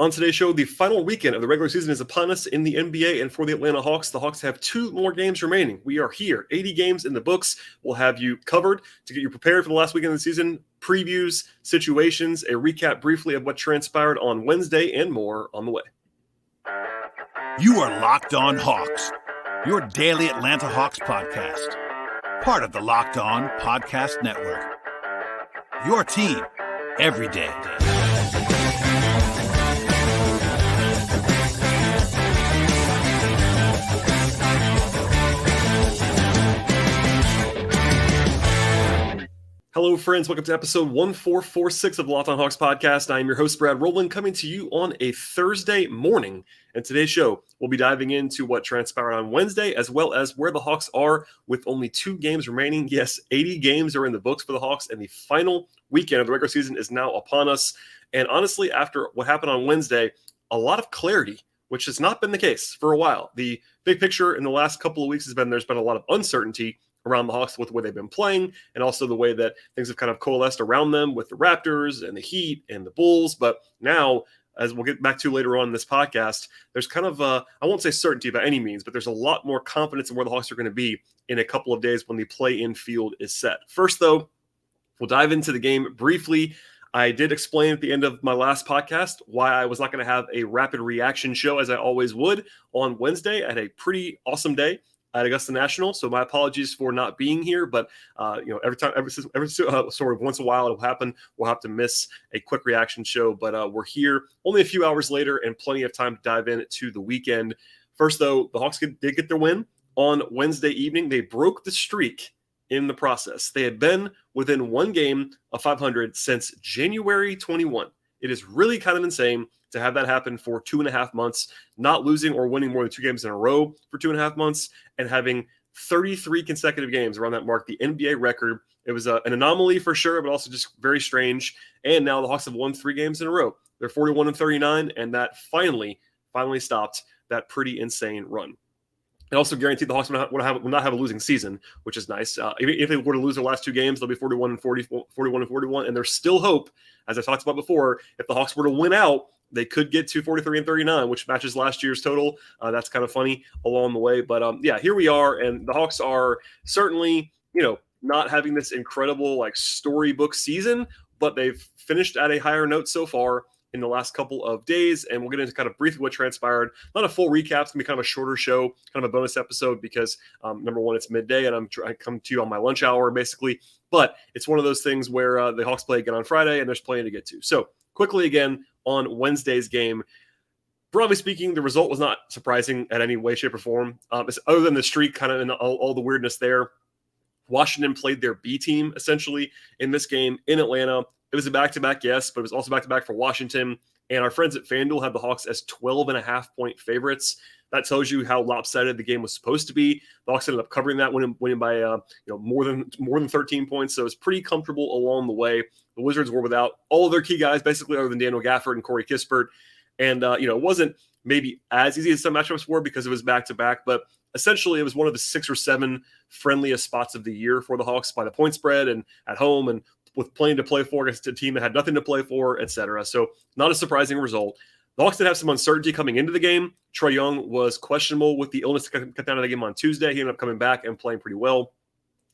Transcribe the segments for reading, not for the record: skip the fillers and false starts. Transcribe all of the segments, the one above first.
On today's show, the final weekend of the regular season is upon us in the NBA, and for the Atlanta Hawks, the Hawks have 2 more games remaining. We are here, 80 games in the books. We'll have you covered to get you prepared for the last weekend of the season, previews, situations, a recap briefly of what transpired on Wednesday, and more on the way. You are Locked On Hawks, your daily Atlanta Hawks podcast, part of the Locked On Podcast Network. Your team every day. Hello, friends. Welcome to episode 1446 of the Locked On Hawks podcast. I am your host, Brad Rowland, coming to you on a Thursday morning. And today's show, we'll be diving into what transpired on Wednesday, as well as where the Hawks are with only 2 games remaining. Yes, 80 games are in the books for the Hawks, and the final weekend of the regular season is now upon us. And honestly, after what happened on Wednesday, a lot of clarity, which has not been the case for a while. The big picture in the last couple of weeks has been there's been a lot of uncertainty around the Hawks with the way they've been playing and also the way that things have kind of coalesced around them with the Raptors and the Heat and the Bulls. But now, as we'll get back to later on in this podcast, there's kind of, I won't say certainty by any means, but there's a lot more confidence in where the Hawks are going to be in a couple of days when the play-in field is set. First, though, we'll dive into the game briefly. I did explain at the end of my last podcast why I was not going to have a rapid reaction show as I always would on Wednesday. I had a pretty awesome day at Augusta National, so my apologies for not being here. But once in a while it'll happen. We'll have to miss a quick reaction show, but we're here only a few hours later and plenty of time to dive into the weekend. First, though, the Hawks did get their win on Wednesday evening. They broke the streak in the process. They had been within 1 game of 500 since January 21. It is really kind of insane to have that happen for 2.5 months, not losing or winning more than 2 games in a row for 2.5 months, and having 33 consecutive games around that mark, the NBA record. It was an anomaly for sure, but also just very strange. And now the Hawks have won 3 games in a row. They're 41-39, and that finally stopped that pretty insane run. It also guaranteed the Hawks will not have a losing season, which is nice. If they were to lose their last 2 games, they'll be 41-41, and there's still hope, as I talked about before. If the Hawks were to win out, they could get to 43-39, which matches last year's total. That's kind of funny along the way. But here we are, and the Hawks are certainly, not having this incredible storybook season, but they've finished at a higher note so far in the last couple of days, and we'll get into kind of briefly what transpired. Not a full recap. It's going to be kind of a shorter show, kind of a bonus episode because, number one, it's midday, and I come to you on my lunch hour, basically. But it's one of those things where the Hawks play again on Friday, and there's plenty to get to. So quickly again, on Wednesday's game, broadly speaking, the result was not surprising at any way, shape, or form. Other than the streak, kind of and all the weirdness there. Washington played their B team, essentially, in this game in Atlanta. It was a back-to-back, yes, but it was also back-to-back for Washington. And our friends at FanDuel had the Hawks as 12.5-point favorites. That tells you how lopsided the game was supposed to be. The Hawks ended up covering that, winning by more than 13 points. So it was pretty comfortable along the way. The Wizards were without all of their key guys, basically, other than Daniel Gafford and Corey Kispert. And it wasn't maybe as easy as some matchups were because it was back-to-back, but essentially it was one of the 6 or 7 friendliest spots of the year for the Hawks by the point spread and at home and with plenty to play for against a team that had nothing to play for, etc. So not a surprising result. The Hawks did have some uncertainty coming into the game. Trae Young was questionable with the illness to cut down to the game on Tuesday. He ended up coming back and playing pretty well.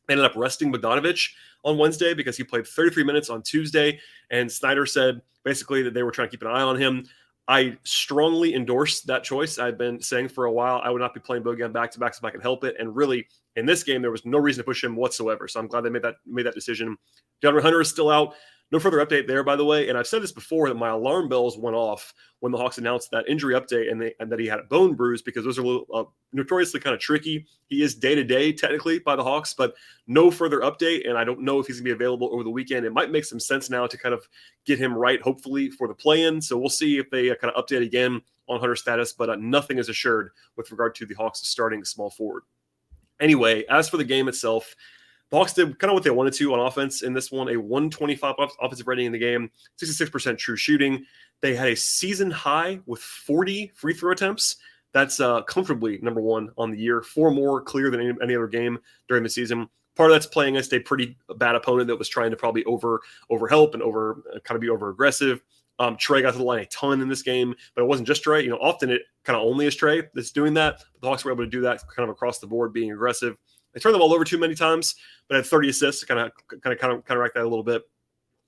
They ended up resting Bogdanović on Wednesday because he played 33 minutes on Tuesday, and Snyder said basically that they were trying to keep an eye on him. I strongly endorse that choice. I've been saying for a while I would not be playing Bogan back-to-backs if I could help it, and really in this game there was no reason to push him whatsoever. So I'm glad they made that decision. DeAndre Hunter is still out. No further update there, by the way. And I've said this before that my alarm bells went off when the Hawks announced that injury update and that he had a bone bruise because those are notoriously kind of tricky. He is day-to-day technically by the Hawks, but no further update. And I don't know if he's going to be available over the weekend. It might make some sense now to kind of get him right, hopefully, for the play-in. So we'll see if they kind of update again on Hunter's status, but nothing is assured with regard to the Hawks starting small forward. Anyway, as for the game itself, the Hawks did kind of what they wanted to on offense in this one, a 125 offensive rating in the game, 66% true shooting. They had a season high with 40 free throw attempts. That's comfortably number one on the year, 4 more clear than any other game during the season. Part of that's playing against a pretty bad opponent that was trying to probably overhelp and be over aggressive. Trey got to the line a ton in this game, but it wasn't just Trey. Often it kind of only is Trey that's doing that. But the Hawks were able to do that kind of across the board, being aggressive. They turned the ball over too many times, but had 30 assists to kind of counteract that a little bit.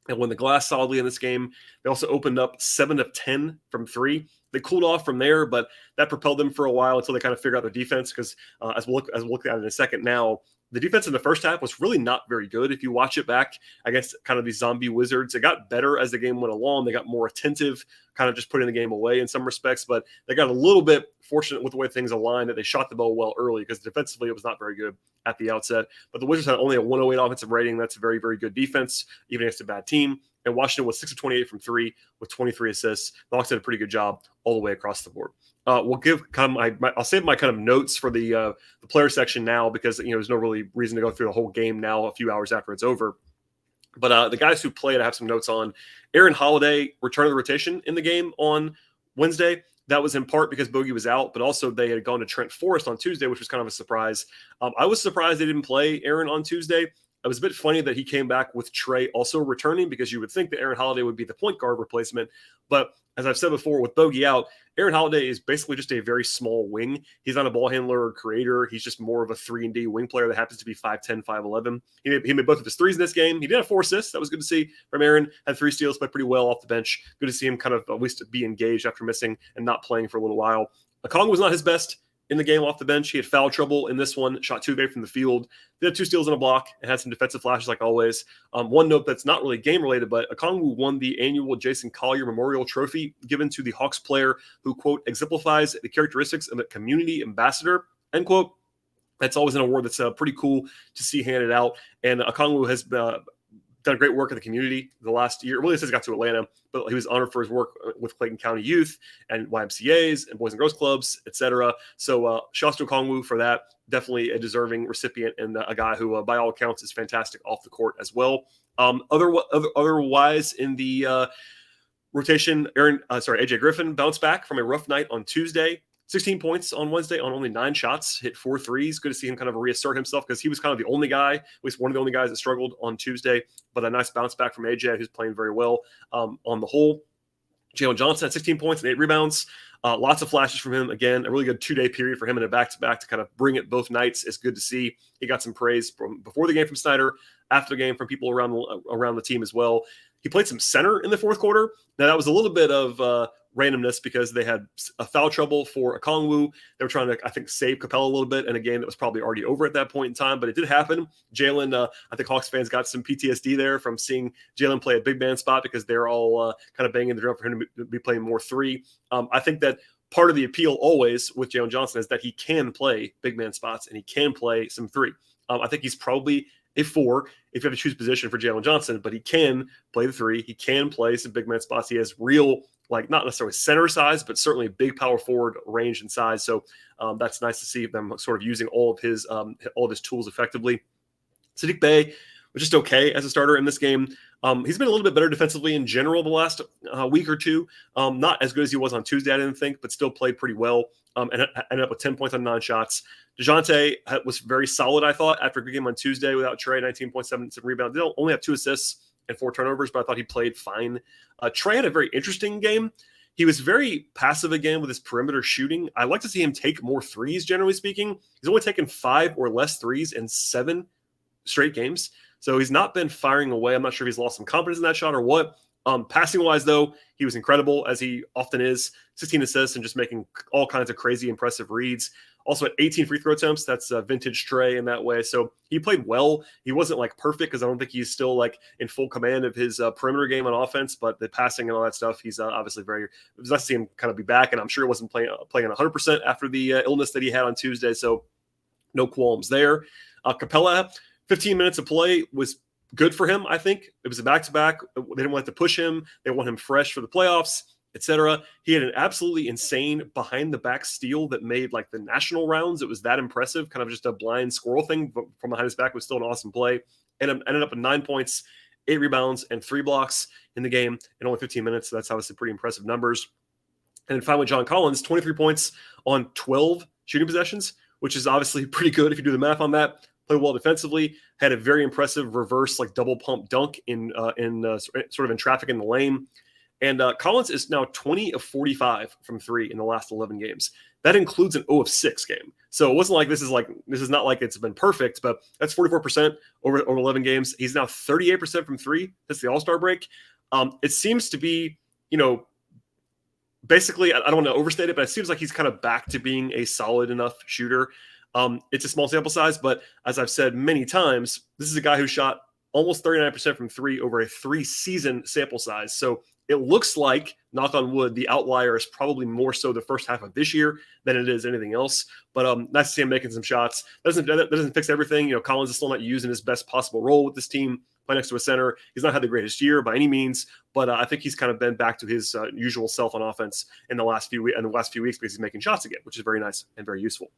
And won the glass solidly in this game. They also opened up 7 of 10 from 3. They cooled off from there, but that propelled them for a while until they kind of figured out their defense. Because as we'll look at it in a second now, the defense in the first half was really not very good. If you watch it back against kind of these zombie Wizards, it got better as the game went along. They got more attentive, kind of just putting the game away in some respects, but they got a little bit fortunate with the way things aligned that they shot the ball well early, because defensively it was not very good at the outset. But the Wizards had only a 108 offensive rating. That's a very, very good defense, even against a bad team. And Washington was 6 of 28 from 3 with 23 assists. The Hawks did a pretty good job all the way across the board. We'll give kind of I'll save my kind of notes for the player section now, because there's no really reason to go through the whole game now a few hours after it's over. But the guys who played, I have some notes on. Aaron Holiday returned to the rotation in the game on Wednesday. That was in part because Bogey was out, but also they had gone to Trent Forrest on Tuesday, which was kind of a surprise. I was surprised they didn't play Aaron on Tuesday. It was a bit funny that he came back with Trey also returning, because you would think that Aaron Holiday would be the point guard replacement. But as I've said before, with Bogey out, Aaron Holiday is basically just a very small wing. He's not a ball handler or creator. He's just more of a 3-and-D wing player that happens to be 5'10", 5'11". He made both of his threes in this game. He did have 4 assists. That was good to see from Aaron. Had 3 steals, played pretty well off the bench. Good to see him kind of at least be engaged after missing and not playing for a little while. Okongwu was not his best in the game off the bench. He had foul trouble in this one, shot 2 of 8 from the field. They had 2 steals and a block, and had some defensive flashes like always. One note that's not really game-related, but Okongwu won the annual Jason Collier Memorial Trophy given to the Hawks player who, quote, exemplifies the characteristics of a community ambassador, end quote. That's always an award that's pretty cool to see handed out. And Okongwu has done great work in the community the last year. Really, since he got to Atlanta, but he was honored for his work with Clayton County Youth and YMCAs and Boys and Girls Clubs, etc. So shouts to Okongwu for that. Definitely a deserving recipient, and a guy who, by all accounts, is fantastic off the court as well. Otherwise, in the rotation, AJ Griffin bounced back from a rough night on Tuesday. 16 points on Wednesday on only 9 shots, hit 4 threes. Good to see him kind of reassert himself, because he was kind of the only guy, at least one of the only guys that struggled on Tuesday. But a nice bounce back from AJ, who's playing very well on the whole. Jalen Johnson had 16 points and 8 rebounds. Lots of flashes from him. Again, a really good 2-day period for him in a back-to-back to kind of bring it both nights. It's good to see. He got some praise from before the game from Snyder, after the game from people around the team as well. He played some center in the fourth quarter. Now, that was a little bit of randomness, because they had a foul trouble for Okongwu. They were trying to, I think, save Capella a little bit in a game that was probably already over at that point in time, but it did happen. Jalen, I think Hawks fans got some PTSD there from seeing Jalen play a big man spot, because they're all kind of banging the drum for him to be playing more 3. I think that part of the appeal always with Jalen Johnson is that he can play big man spots and he can play some 3. I think he's probably a 4 if you have to choose position for Jalen Johnson, but he can play the 3. He can play some big man spots. He has real, like, not necessarily center size, but certainly big power forward range and size. So that's nice to see them sort of using all of his tools effectively. Saddiq Bey was just okay as a starter in this game. He's been a little bit better defensively in general the last week or two. Not as good as he was on Tuesday, I didn't think, but still played pretty well. And ended up with 10 points on 9 shots. DeJounte was very solid, I thought, after a good game on Tuesday without Trey, 19.7 rebounds. They only have 2 assists and 4 turnovers, but I thought he played fine. Trey had a very interesting game. He was very passive again with his perimeter shooting. I like to see him take more threes, generally speaking. He's only taken 5 or less threes in 7 straight games. So he's not been firing away. I'm not sure if he's lost some confidence in that shot or what. Passing-wise, though, he was incredible, as he often is. 16 assists and just making all kinds of crazy, impressive reads. Also at 18 free throw attempts. That's vintage Trey in that way. So he played well. He wasn't like perfect, because I don't think he's still like in full command of his perimeter game on offense, but the passing and all that stuff, he's obviously very, it was nice to see him kind of be back. And I'm sure he wasn't playing 100% after the illness that he had on Tuesday. So no qualms there. Capella, 15 minutes of play was good for him, I think. It was a back-to-back. They didn't want to push him. They want him fresh for the playoffs, etc. He had an absolutely insane behind-the-back steal that made like the national rounds. It was that impressive, kind of just a blind squirrel thing, but from behind his back was still an awesome play. And ended up with 9 points, 8 rebounds, and 3 blocks in the game in only 15 minutes. So that's obviously pretty impressive numbers. And then finally, John Collins, 23 points on 12 shooting possessions, which is obviously pretty good if you do the math on that. Played well defensively, had a very impressive reverse, like double pump dunk in sort of in traffic in the lane. And Collins is now 20 of 45 from 3 in the last 11 games. That includes an 0 of 6 game. So it wasn't like this is not like it's been perfect, but that's 44% over 11 games. He's now 38% from 3 since the All-Star break. It seems to be, basically, I don't want to overstate it, but it seems like he's kind of back to being a solid enough shooter. It's a small sample size, but as I've said many times, this is a guy who shot almost 39% from 3 over a 3-season sample size. So it looks like, knock on wood, the outlier is probably more so the first half of this year than it is anything else. But nice to see him making some shots. That doesn't fix everything. Collins is still not using his best possible role with this team. Play next to a center. He's not had the greatest year by any means, but I think he's kind of been back to his usual self on offense in the last few weeks because he's making shots again, which is very nice and very useful.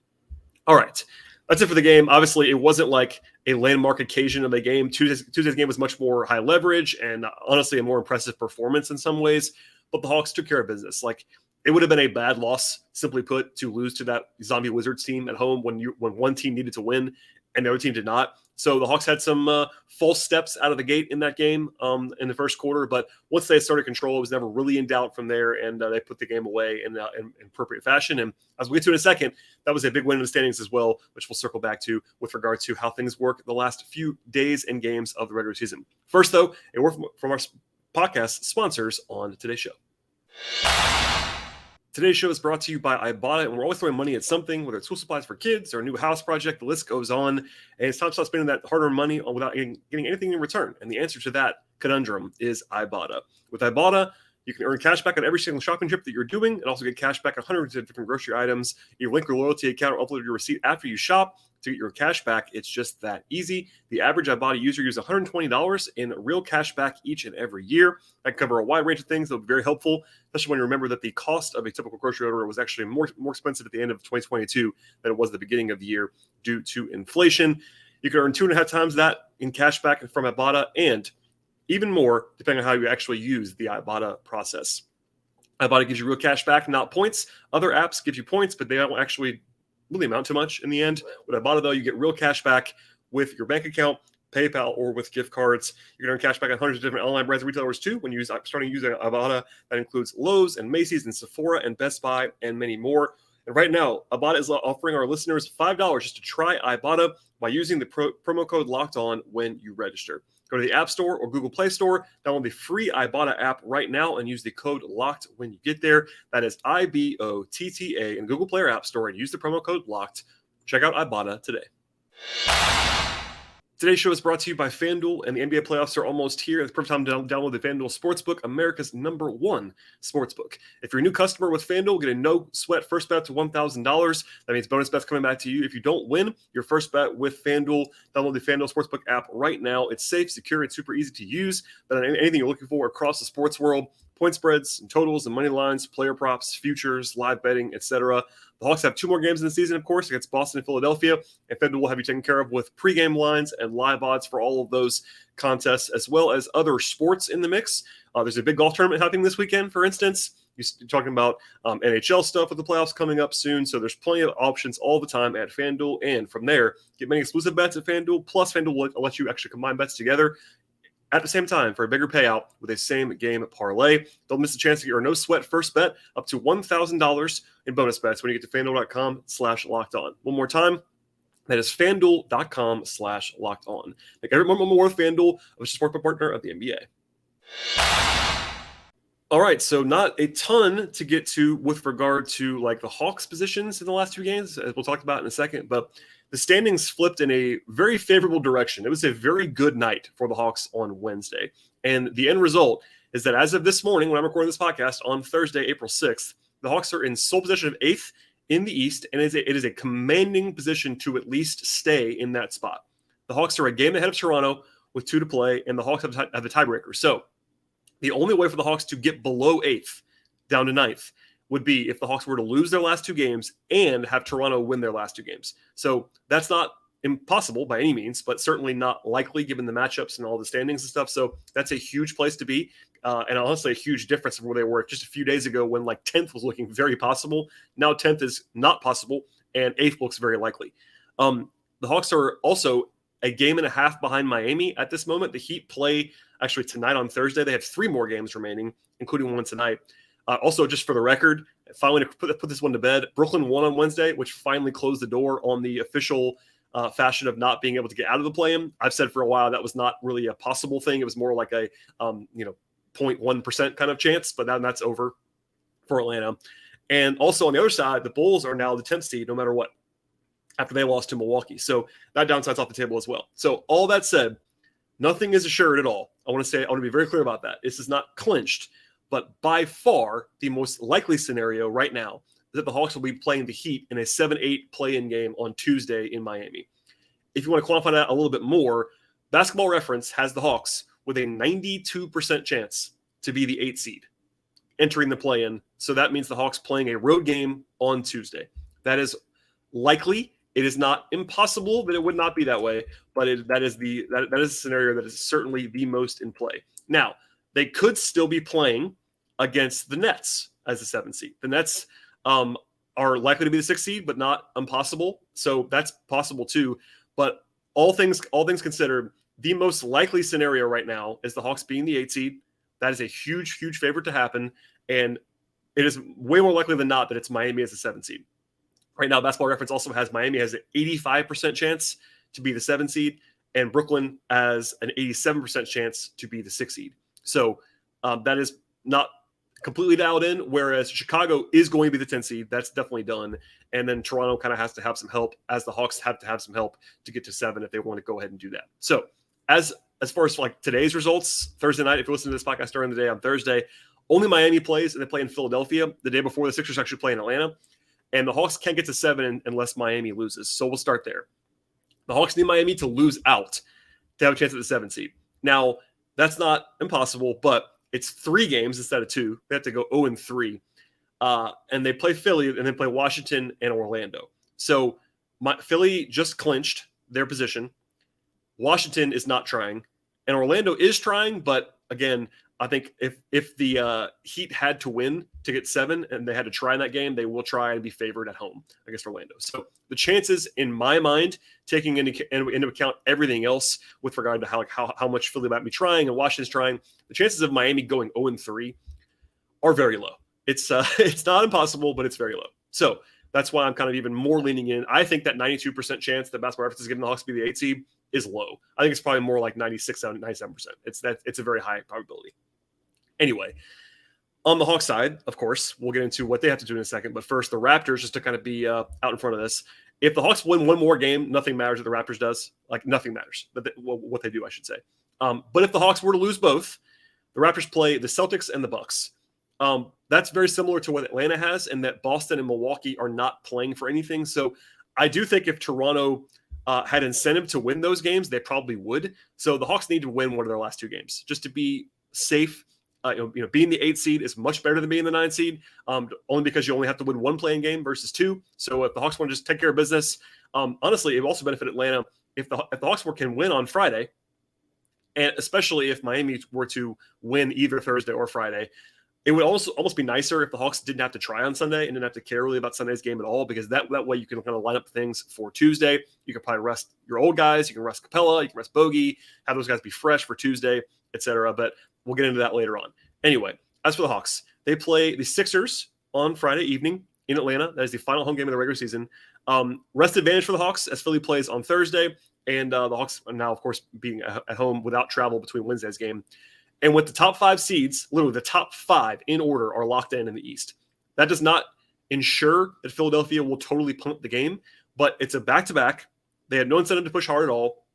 All right. That's it for the game. Obviously, it wasn't like a landmark occasion of the game. Tuesday's game was much more high leverage and honestly a more impressive performance in some ways. But the Hawks took care of business. Like, it would have been a bad loss, simply put, to lose to that zombie Wizards team at home when one team needed to win and the other team did not. So the Hawks had some false steps out of the gate in that game in the first quarter. But once they started control, it was never really in doubt from there, and they put the game away in appropriate fashion. And as we'll get to in a second, that was a big win in the standings as well, which we'll circle back to with regard to how things work the last few days and games of the regular season. First, though, a word from our podcast sponsors on today's show. Today's show is brought to you by Ibotta, and we're always throwing money at something, whether it's school supplies for kids or a new house project. The list goes on, and it's time to stop spending that hard-earned money without getting anything in return. And the answer to that conundrum is Ibotta. With Ibotta, you can earn cash back on every single shopping trip that you're doing and also get cash back on hundreds of different grocery items. You link your loyalty account or upload your receipt after you shop to get your cash back. It's just that easy. The average Ibotta user uses $120 in real cash back each and every year. That can cover a wide range of things that will be very helpful, especially when you remember that the cost of a typical grocery order was actually more expensive at the end of 2022 than it was at the beginning of the year due to inflation. You can earn 2.5 times that in cash back from Ibotta, and even more depending on how you actually use the Ibotta process. Ibotta gives you real cash back, not points. Other apps give you points, but they don't actually really amount to much in the end. With Ibotta, though, you get real cash back with your bank account, PayPal, or with gift cards. You can earn cash back on hundreds of different online brands and retailers too when you're starting using Ibotta. That includes Lowe's and Macy's and Sephora and Best Buy and many more. And right now, Ibotta is offering our listeners $5 just to try Ibotta by using the promo code Locked On when you register. Go to the App Store or Google Play Store, download the free Ibotta app right now, and use the code LOCKED when you get there. That is IBOTTA in Google Play or App Store, and use the promo code LOCKED. Check out Ibotta today. Today's show is brought to you by FanDuel, and the NBA playoffs are almost here. It's the perfect time to download the FanDuel Sportsbook, America's #1 sportsbook. If you're a new customer with FanDuel, get a no-sweat first bet to $1,000. That means bonus bets coming back to you if you don't win your first bet with FanDuel. Download the FanDuel Sportsbook app right now. It's safe, secure, and super easy to use. But anything you're looking for across the sports world, point spreads, and totals, and money lines, player props, futures, live betting, etc. The Hawks have 2 more games in the season, of course, against Boston and Philadelphia, and FanDuel will have you taken care of with pregame lines and live odds for all of those contests, as well as other sports in the mix. There's a big golf tournament happening this weekend, for instance. You're talking about NHL stuff with the playoffs coming up soon, so there's plenty of options all the time at FanDuel, and from there, get many exclusive bets at FanDuel, plus FanDuel will let you actually combine bets together at the same time for a bigger payout with a same-game parlay. Don't miss the chance to get your no-sweat first bet up to $1,000 in bonus bets when you get to FanDuel.com/lockedon. One more time, that is FanDuel.com/lockedon. Like every moment more with FanDuel, which is a sports partner of the NBA. All right, so not a ton to get to with regard to like the Hawks' positions in the last 2 games, as we'll talk about in a second, but the standings flipped in a very favorable direction. It was a very good night for the Hawks on Wednesday. And the end result is that as of this morning, when I'm recording this podcast on Thursday, April 6th, the Hawks are in sole possession of 8th in the East, and it is a commanding position to at least stay in that spot. The Hawks are a game ahead of Toronto with 2 to play, and the Hawks have the tiebreaker. So the only way for the Hawks to get below 8th, down to 9th, would be if the Hawks were to lose their last 2 games and have Toronto win their last 2 games. So that's not impossible by any means, but certainly not likely given the matchups and all the standings and stuff. So that's a huge place to be. And honestly, a huge difference from where they were just a few days ago when like 10th was looking very possible. Now 10th is not possible and 8th looks very likely. The Hawks are also a game and a half behind Miami at this moment. The Heat play actually tonight on Thursday. They have 3 more games remaining, including one tonight. Also, just for the record, finally to put this one to bed, Brooklyn won on Wednesday, which finally closed the door on the official fashion of not being able to get out of the play-in. I've said for a while that was not really a possible thing. It was more like a 0.1% kind of chance, but that's over for Atlanta. And also on the other side, the Bulls are now the 10th seed no matter what, after they lost to Milwaukee. So that downside's off the table as well. So all that said, nothing is assured at all. I want to be very clear about that. This is not clinched, but by far the most likely scenario right now is that the Hawks will be playing the Heat in a 7-8 play-in game on Tuesday in Miami. If you want to quantify that a little bit more, Basketball Reference has the Hawks with a 92% chance to be the 8th seed entering the play-in. So that means the Hawks playing a road game on Tuesday. That is likely. It is not impossible that it would not be that way, but that is a scenario that is certainly the most in play. Now, they could still be playing against the Nets as the 7th seed. The Nets are likely to be the 6th seed, but not impossible. So that's possible too. But all things considered, the most likely scenario right now is the Hawks being the 8th seed. That is a huge, huge favorite to happen. And it is way more likely than not that it's Miami as the 7th seed. Right now, Basketball Reference also has Miami has an 85% chance to be the 7th seed, and Brooklyn has an 87% chance to be the 6th seed. So that is not completely dialed in, whereas Chicago is going to be the 10th seed. That's definitely done. And then Toronto kind of has to have some help, as the Hawks have to have some help to get to 7 if they want to go ahead and do that. So as far as like today's results, Thursday night, if you listen to this podcast during the day on Thursday, only Miami plays, and they play in Philadelphia the day before the Sixers actually play in Atlanta. And the Hawks can't get to 7 unless Miami loses. So we'll start there. The Hawks need Miami to lose out to have a chance at the 7th seed. Now, that's not impossible, but it's 3 games instead of 2. They have to go 0-3. And they play Philly and then play Washington and Orlando. So Philly just clinched their position. Washington is not trying. And Orlando is trying, but again, I think if the Heat had to win to get 7 and they had to try in that game, they will try and be favored at home against Orlando. So the chances, in my mind, taking into account everything else with regard to how much Philly might be trying and Washington's trying, the chances of Miami going 0-3 are very low. It's not impossible, but it's very low. So that's why I'm kind of even more leaning in. I think that 92% chance that Basketball Reference is giving the Hawks to be the 8th seed is low. I think it's probably more like 96, 97%. It's a very high probability. Anyway, on the Hawks side, of course, we'll get into what they have to do in a second. But first, the Raptors, just to kind of be out in front of this. If the Hawks win one more game, nothing matters what the Raptors does. Like, nothing matters. But what they do, I should say. But if the Hawks were to lose both, the Raptors play the Celtics and the Bucks. That's very similar to what Atlanta has, in that Boston and Milwaukee are not playing for anything. So I do think if Toronto had incentive to win those games, they probably would. So the Hawks need to win one of their last 2 games just to be safe. Being the 8th seed is much better than being the 9th seed, only because you only have to win 1 playing game versus 2. So if the Hawks want to just take care of business, honestly, it would also benefit Atlanta if the Hawks can win on Friday, and especially if Miami were to win either Thursday or Friday. It would also almost be nicer if the Hawks didn't have to try on Sunday and didn't have to care really about Sunday's game at all, because that way you can kind of line up things for Tuesday. You can probably rest your old guys. You can rest Capella. You can rest Bogey, have those guys be fresh for Tuesday, etc. But we'll get into that later on. Anyway, as for the Hawks, they play the Sixers on Friday evening in Atlanta. That is the final home game of the regular season. Rest advantage for the Hawks as Philly plays on Thursday. And the Hawks are now, of course, being at home without travel between Wednesday's game. And with the top 5 seeds, literally the top 5 in order, are locked in the East. That does not ensure that Philadelphia will totally punt the game, but it's a back-to-back. They had no incentive to push hard at all,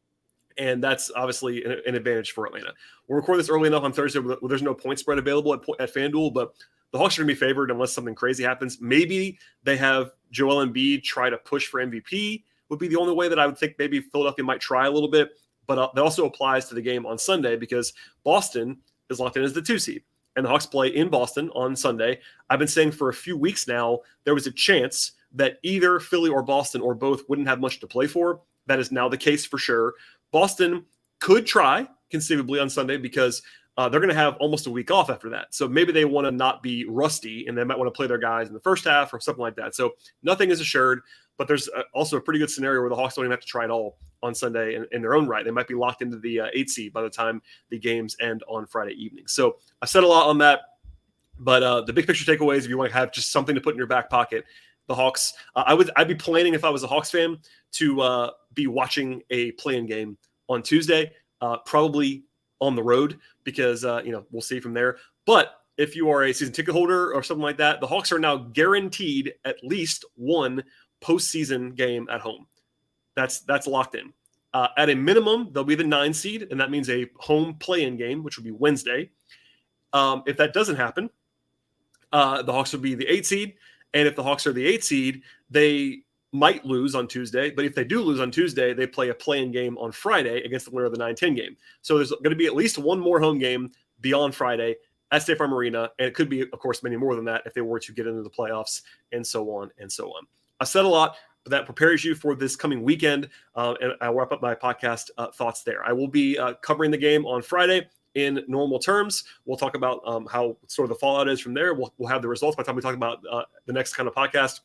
and that's obviously an advantage for Atlanta. We'll record this early enough on Thursday where there's no point spread available at FanDuel, but the Hawks are going to be favored unless something crazy happens. Maybe they have Joel Embiid try to push for MVP, would be the only way that I would think maybe Philadelphia might try a little bit. But that also applies to the game on Sunday, because Boston is locked in as the 2 seed. And the Hawks play in Boston on Sunday. I've been saying for a few weeks now there was a chance that either Philly or Boston or both wouldn't have much to play for. That is now the case for sure. Boston could try conceivably on Sunday because they're going to have almost a week off after that. So maybe they want to not be rusty, and they might want to play their guys in the first half or something like that. So nothing is assured, but there's also a pretty good scenario where the Hawks don't even have to try it all on Sunday in their own right. They might be locked into the 8 seed by the time the games end on Friday evening. So I've said a lot on that, but the big picture takeaways, if you want to have just something to put in your back pocket, the Hawks, I'd be planning, if I was a Hawks fan, to be watching a play-in game on Tuesday, probably on the road, because we'll see from there. But if you are a season ticket holder or something like that, the Hawks are now guaranteed at least one postseason game at home. That's locked in. At a minimum, they'll be the 9 seed, and that means a home play-in game, which will be Wednesday. If that doesn't happen, the Hawks will be the 8 seed, and if the Hawks are the 8 seed, they might lose on Tuesday. But if they do lose on Tuesday, they play a play-in game on Friday against the winner of the 9-10 game. So there's going to be at least one more home game beyond Friday at State Farm Arena, and it could be, of course, many more than that if they were to get into the playoffs, and so on and so on. I've said a lot, but that prepares you for this coming weekend, and I'll wrap up my podcast thoughts there. I will be covering the game on Friday in normal terms. We'll talk about how sort of the fallout is from there. We'll have the results by the time we talk about the next kind of podcast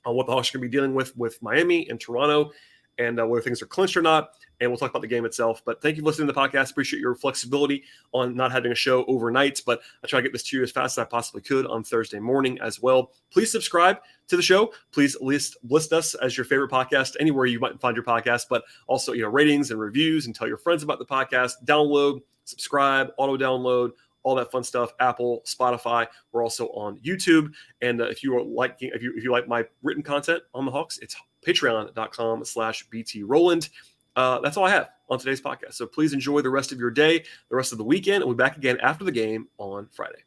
on what the Hawks are going to be dealing with Miami and Toronto, and whether things are clinched or not. And we'll talk about the game itself. But thank you for listening to the podcast. Appreciate your flexibility on not having a show overnight, but I try to get this to you as fast as I possibly could on Thursday morning as well. Please subscribe to the show. Please list us as your favorite podcast anywhere you might find your podcast, but also, ratings and reviews, and tell your friends about the podcast. Download, subscribe, auto download, all that fun stuff. Apple, Spotify. We're also on YouTube. And if you like my written content on the Hawks, it's patreon.com/BT Rowland. That's all I have on today's podcast. So please enjoy the rest of your day, the rest of the weekend, and we'll be back again after the game on Friday.